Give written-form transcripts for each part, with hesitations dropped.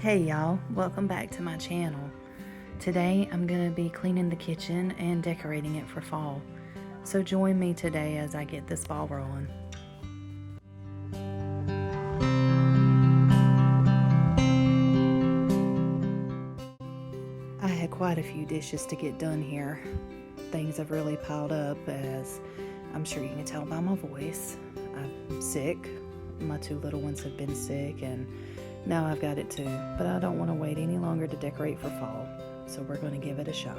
Hey y'all, welcome back to my channel. Today I'm going to be cleaning the kitchen and decorating it for fall. So join me today as I get this ball rolling. I had quite a few dishes to get done here. Things have really piled up, as I'm sure you can tell by my voice. I'm sick. My two little ones have been sick, and now I've got it too, but I don't want to wait any longer to decorate for fall, so we're going to give it a shot.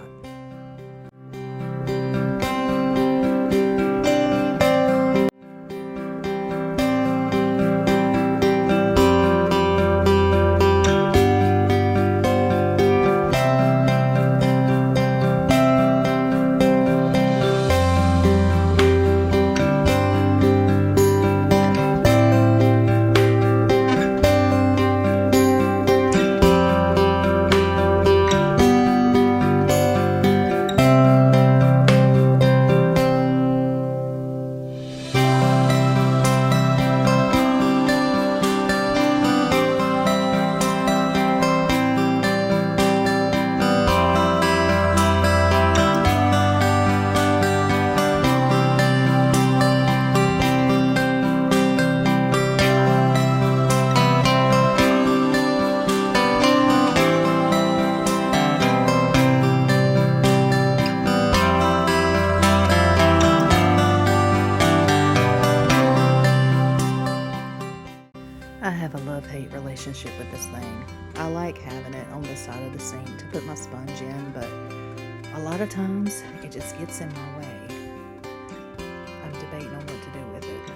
I have a love-hate relationship with this thing. I like having it on the side of the sink to put my sponge in, but a lot of times it just gets in my way. I'm debating on what to do with it.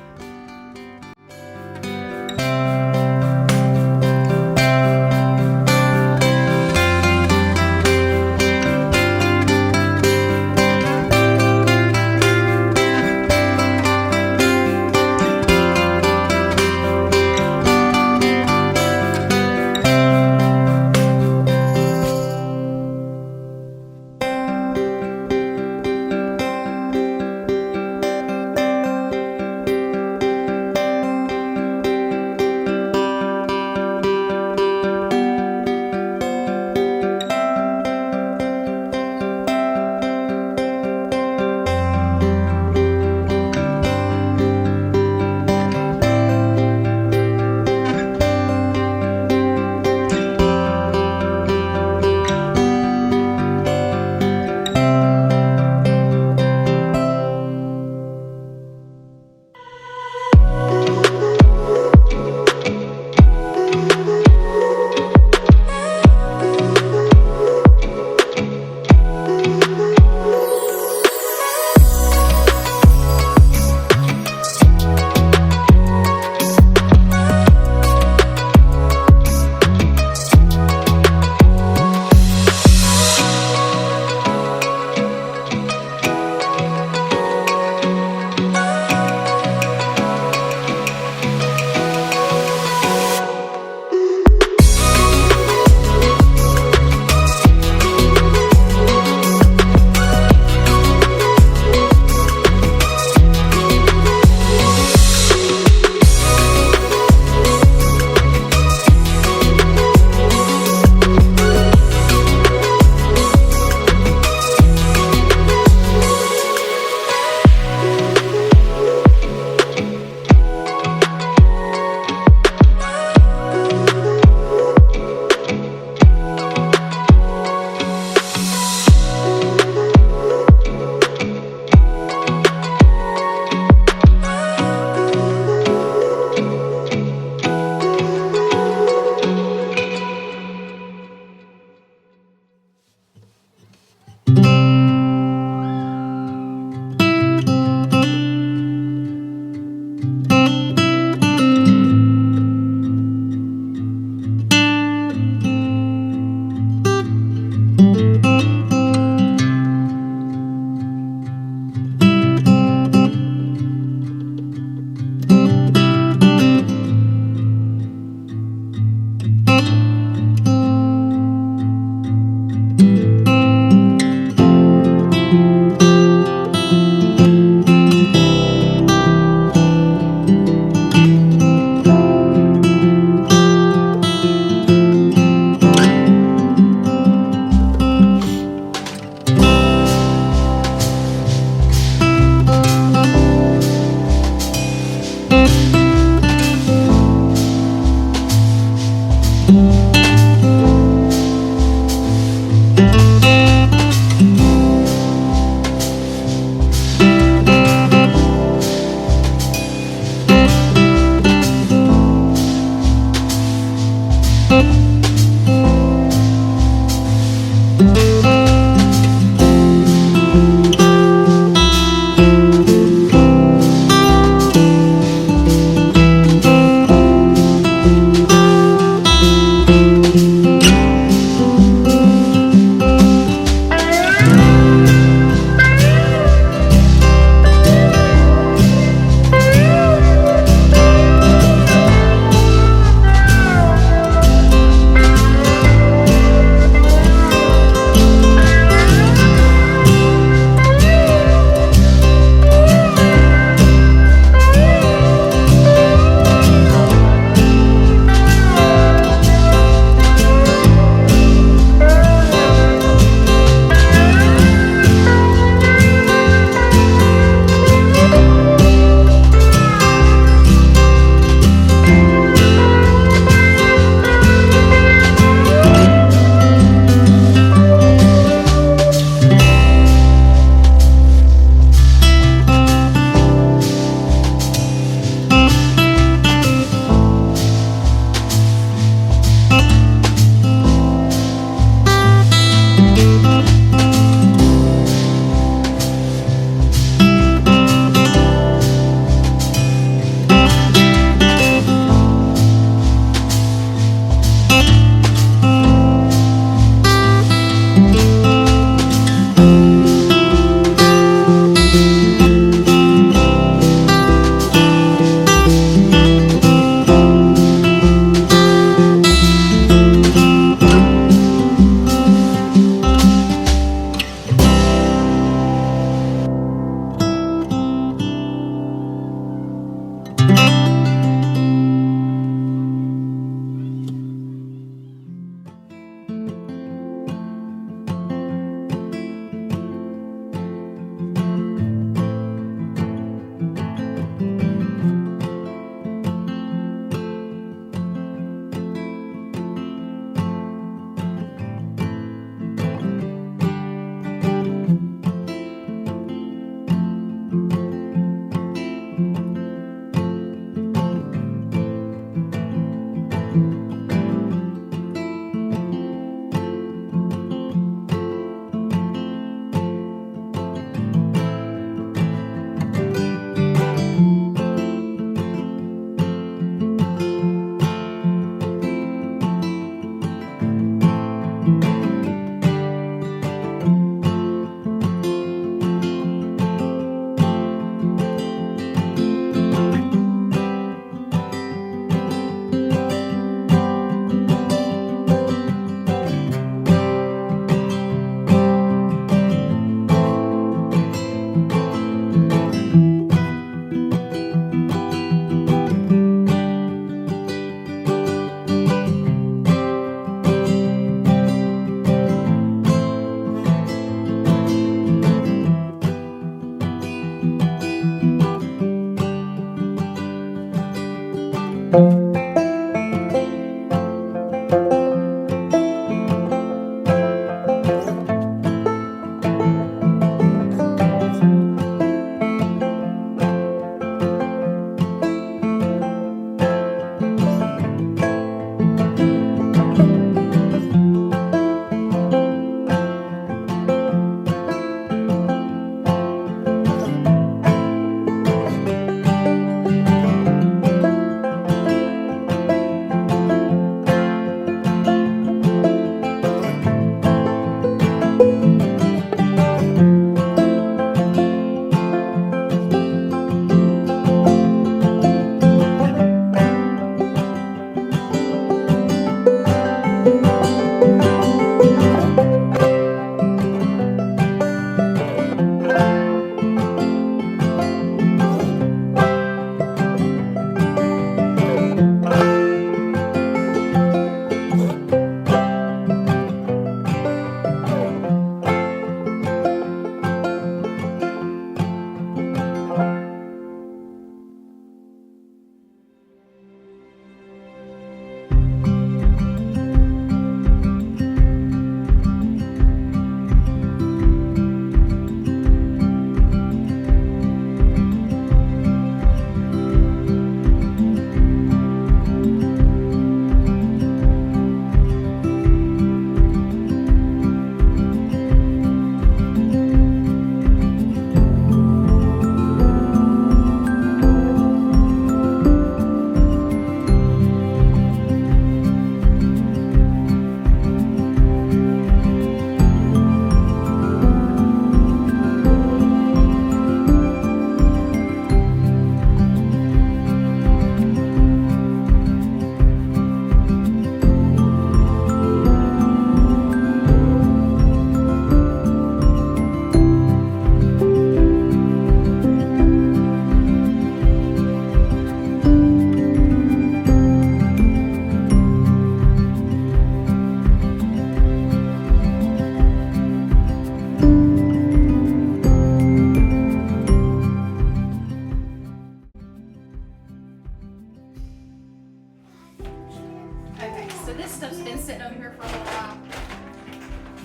Okay, so this stuff's been sitting over here for a little while.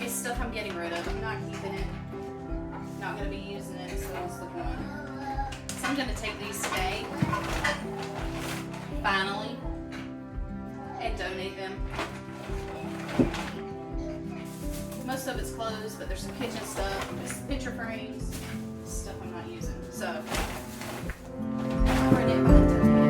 It's stuff I'm getting rid of. I'm not keeping it. Not going to be using it, so what's the point? So I'm going to take these today, finally, and donate them. Most of it's clothes, but there's some kitchen stuff, just picture frames, stuff I'm not using. So, I'll run it by the donate.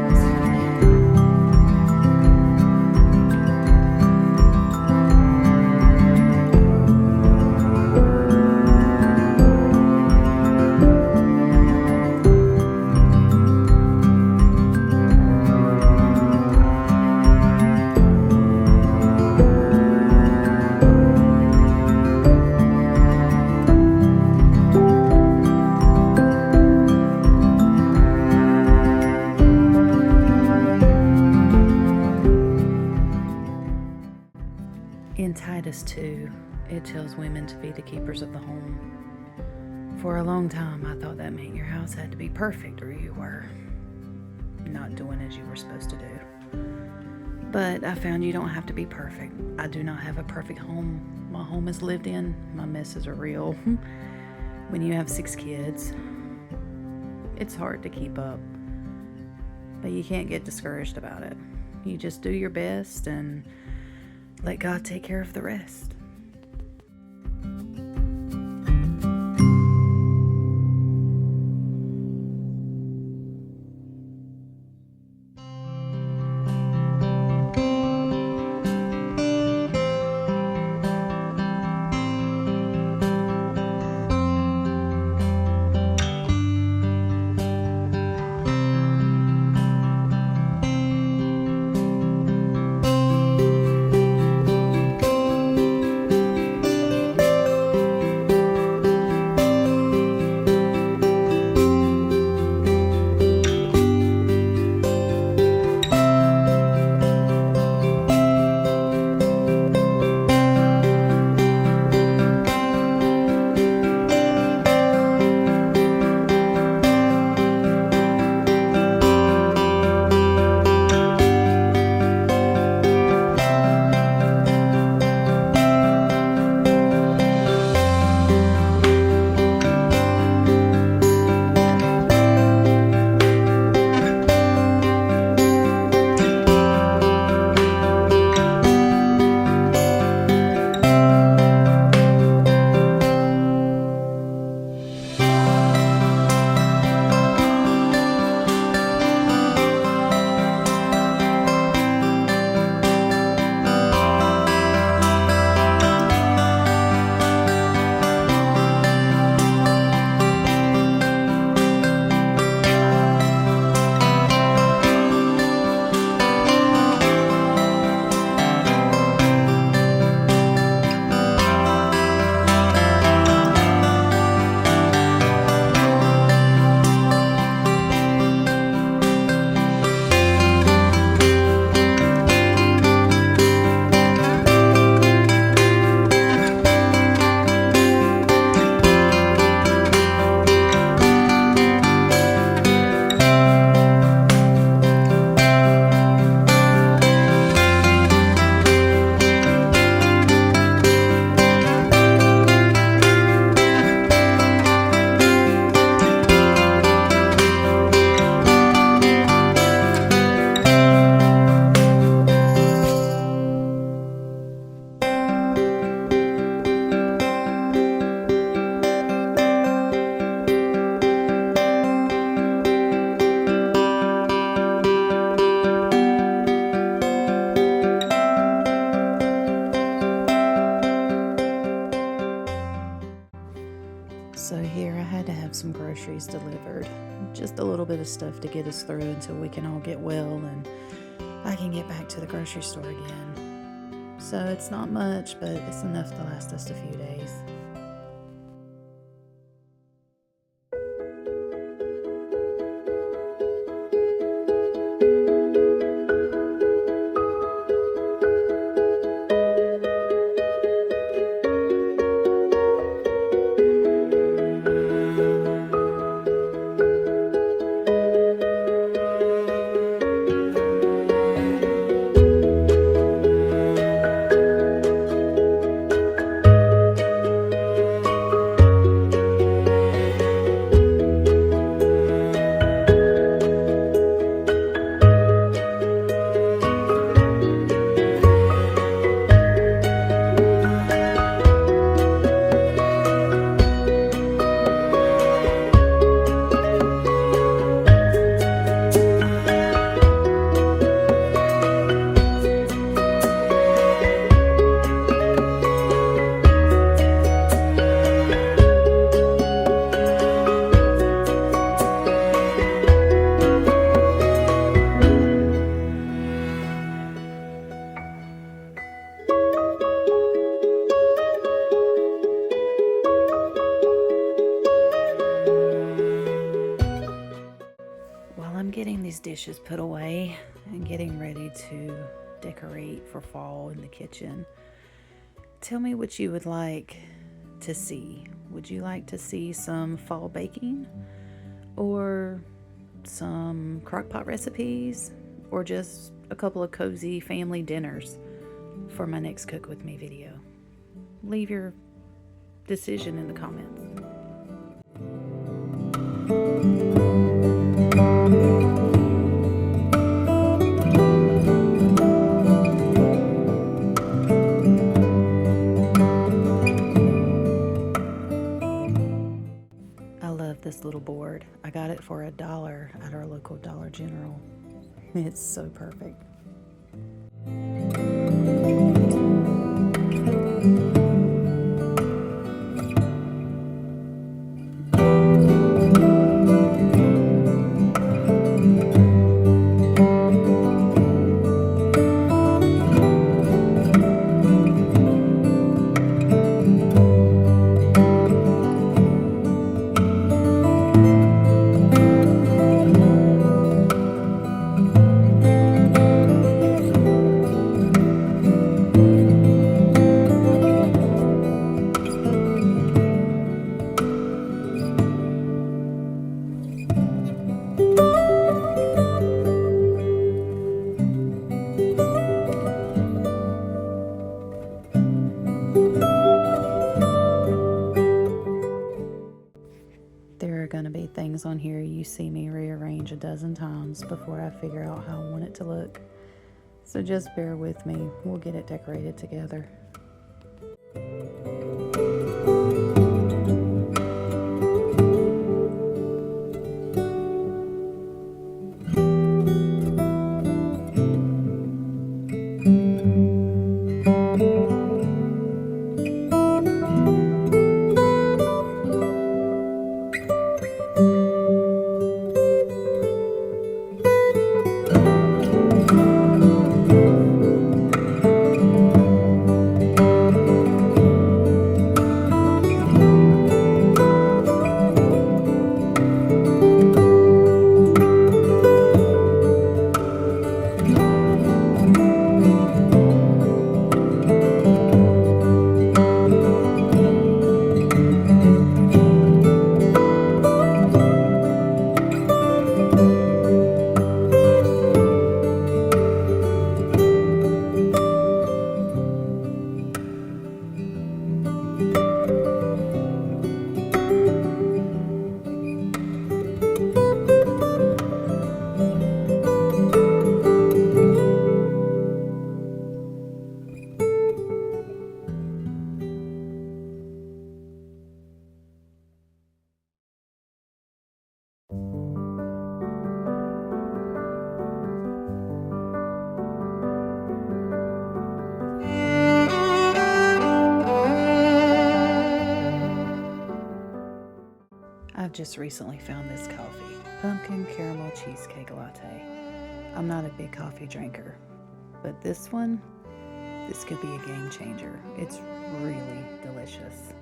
In Titus 2, it tells women to be the keepers of the home. For a long time, I thought that meant your house had to be perfect or you were not doing as you were supposed to do. But I found you don't have to be perfect. I do not have a perfect home. My home is lived in. My messes are real. When you have 6 kids, it's hard to keep up. But you can't get discouraged about it. You just do your best and let God take care of the rest. delivered. Just a little bit of stuff to get us through until we can all get well and I can get back to the grocery store again. So it's not much, but it's enough to last us a few days. Getting these dishes put away and getting ready to decorate for fall in the kitchen. Tell me what you would like to see. Would you like to see some fall baking or some crockpot recipes or just a couple of cozy family dinners for my next Cook With Me video? Leave your decision in the comments. This little board. I got it for $1 at our local Dollar General. It's so perfect. Things on here you see me rearrange a dozen times before I figure out how I want it to look. So just bear with me. We'll get it decorated together. just recently found this coffee, pumpkin caramel cheesecake latte. I'm not a big coffee drinker, but this could be a game changer. It's really delicious.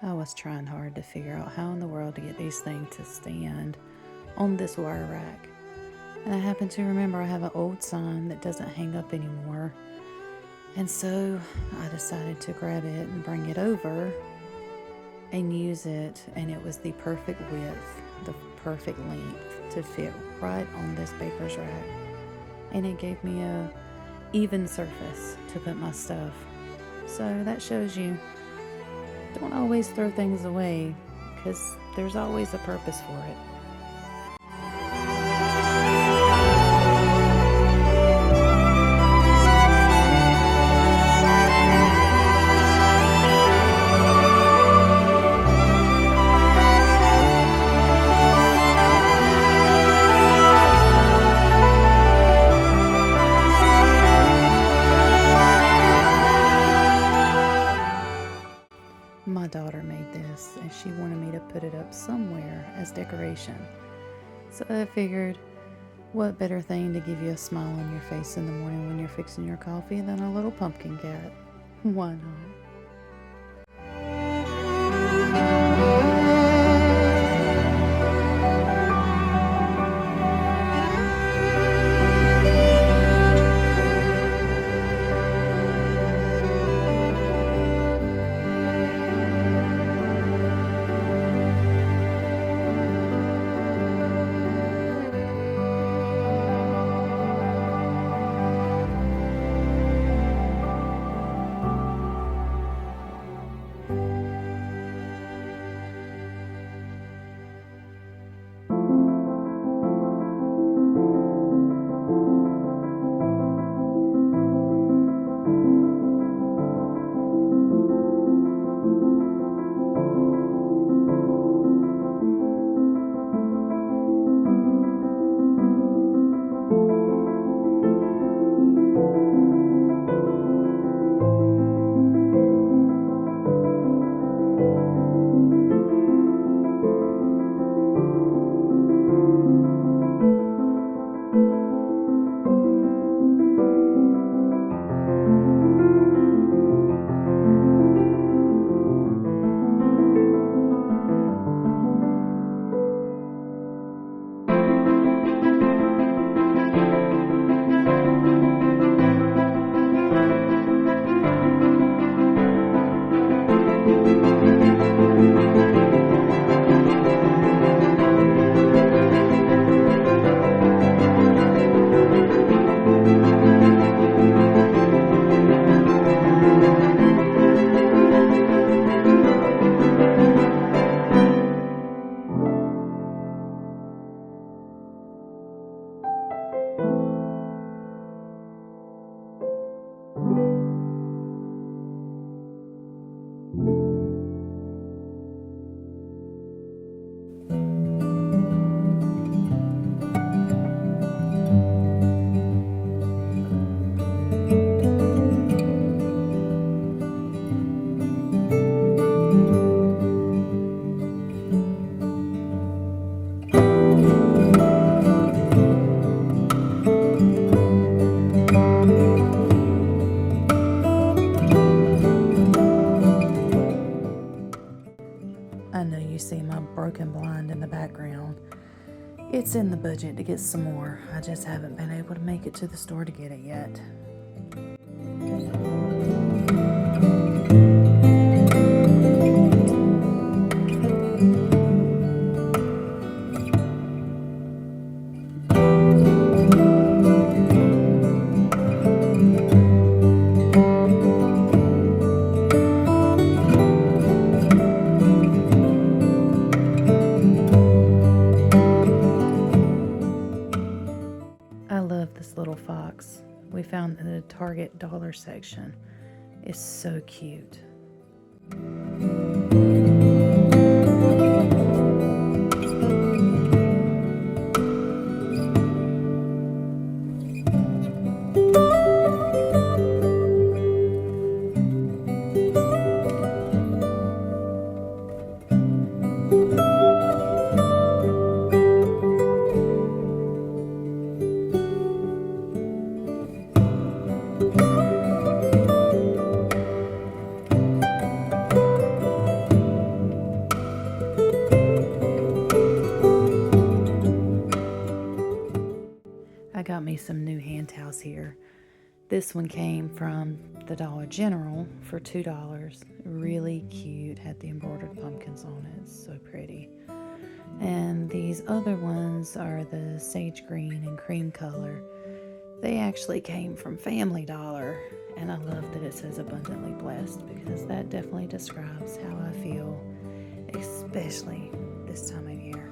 I was trying hard to figure out how in the world to get these things to stand on this wire rack. And I happen to remember I have an old sign that doesn't hang up anymore. And so I decided to grab it and bring it over and use it. And it was the perfect width, the perfect length to fit right on this baker's rack. And it gave me a even surface to put my stuff. So that shows you, don't always throw things away, because there's always a purpose for it. My daughter made this, and she wanted me to put it up somewhere as decoration. So I figured, what better thing to give you a smile on your face in the morning when you're fixing your coffee than a little pumpkin cat? Why not? budget to get some more. I just haven't been able to make it to the store to get it yet. I love this little fox we found in the Target dollar section. It's so cute. I got me some new hand towels here. This one came from the Dollar General for $2. Really cute, had the embroidered pumpkins on it, so pretty. And these other ones are the sage green and cream color. They actually came from Family Dollar, and I love that it says abundantly blessed because that definitely describes how I feel, especially this time of year.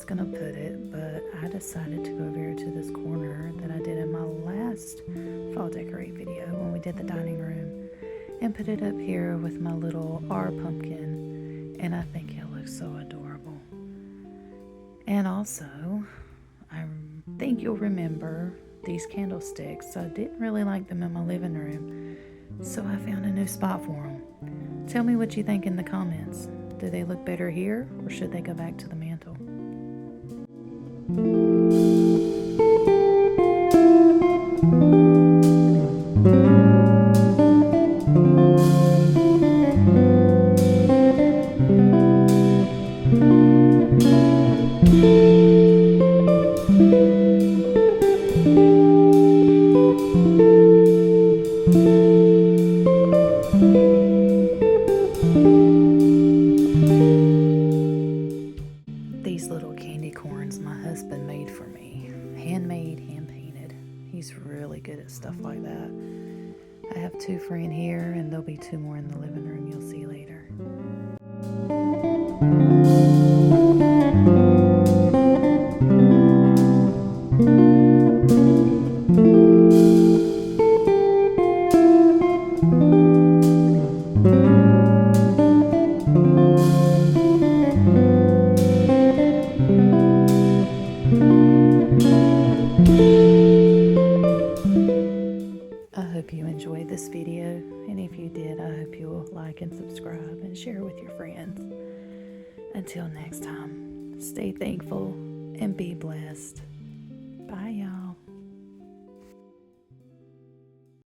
going to put it, but I decided to go over here to this corner that I did in my last fall decorate video when we did the dining room, and put it up here with my little R pumpkin, and I think it looks so adorable. And also, I think you'll remember these candlesticks. I didn't really like them in my living room, so I found a new spot for them. Tell me what you think in the comments. Do they look better here, or should they go back to the mantle? These little candy corns my husband made for me. Handmade, hand-painted. He's really good at stuff like that. I have 2 for in here, and there'll be 2 more in the living room you'll see later. I hope you enjoyed this video, and if you did, I hope you'll like and subscribe and share with your friends. Until next time, stay thankful and be blessed. Bye, y'all.